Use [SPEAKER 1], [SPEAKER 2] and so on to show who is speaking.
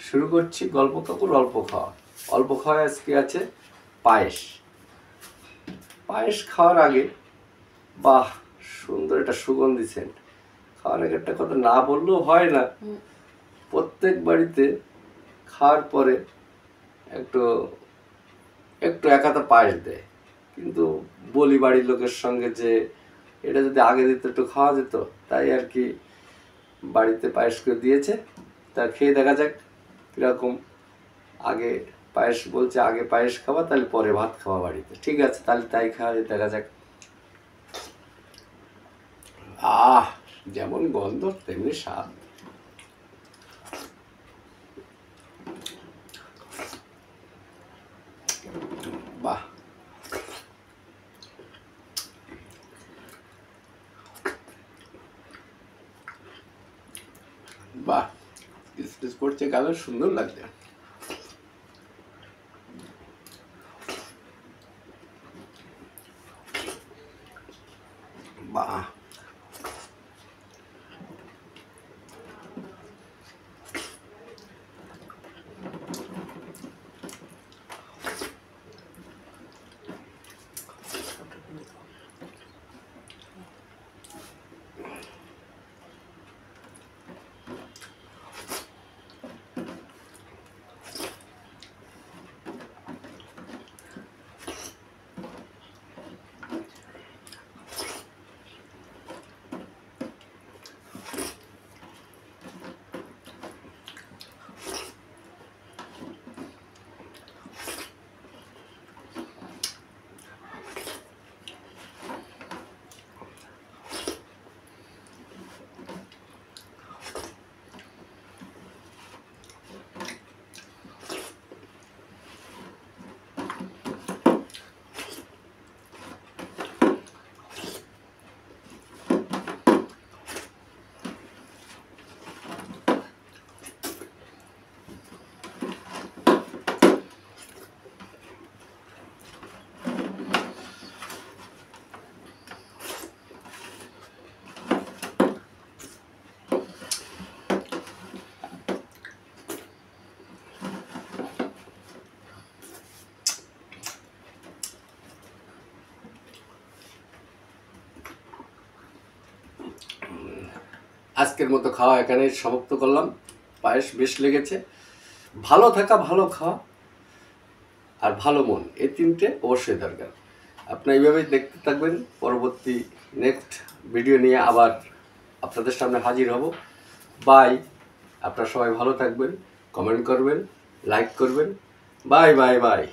[SPEAKER 1] শুরু করছি গল্প কাপড় অল্প খাওয়া। অল্প খাওয়া আজকে আছে পায়েস। পায়েস খাওয়ার আগে বাহ সুন্দর একটা সুগন্ধি সেন্ট। খাওয়ার আগে একটা কথা না বললেও হয় না, প্রত্যেক বাড়িতে খাওয়ার পরে একটু একটু এক হাতা পায়েস দেয়, কিন্তু বলি বাড়ির লোকের সঙ্গে যে এটা যদি আগে দিত একটু খাওয়া যেত, তাই আর কি বাড়িতে পায়েস করে দিয়েছে। তা খেয়ে দেখা যাক কীরকম। আগে পায়েস বলছে, আগে পায়েস খাওয়া তাহলে পরে ভাত খাওয়া বাড়িতে। ঠিক আছে, তাহলে তাই খাওয়া দেখা যাক। যেমন গন্ধ তেমনি স্বাদ। বাহ, বাহ, কিসমিস পড়ছে গালে, সুন্দর লাগছে। বাহ, আজকের মতো খাওয়া এখানে সমাপ্ত করলাম। পায়েস বেশ লেগেছে। ভালো থাকা, ভালো খাওয়া আর ভালো মন, এই তিনটে অবশ্যই দরকার। আপনারা এইভাবেই দেখতে থাকবেন। পরবর্তী নেক্সট ভিডিও নিয়ে আবার আপনাদের সামনে হাজির হব। বাই। আপনারা সবাই ভালো থাকবেন, কমেন্ট করবেন, লাইক করবেন। Bye bye bye.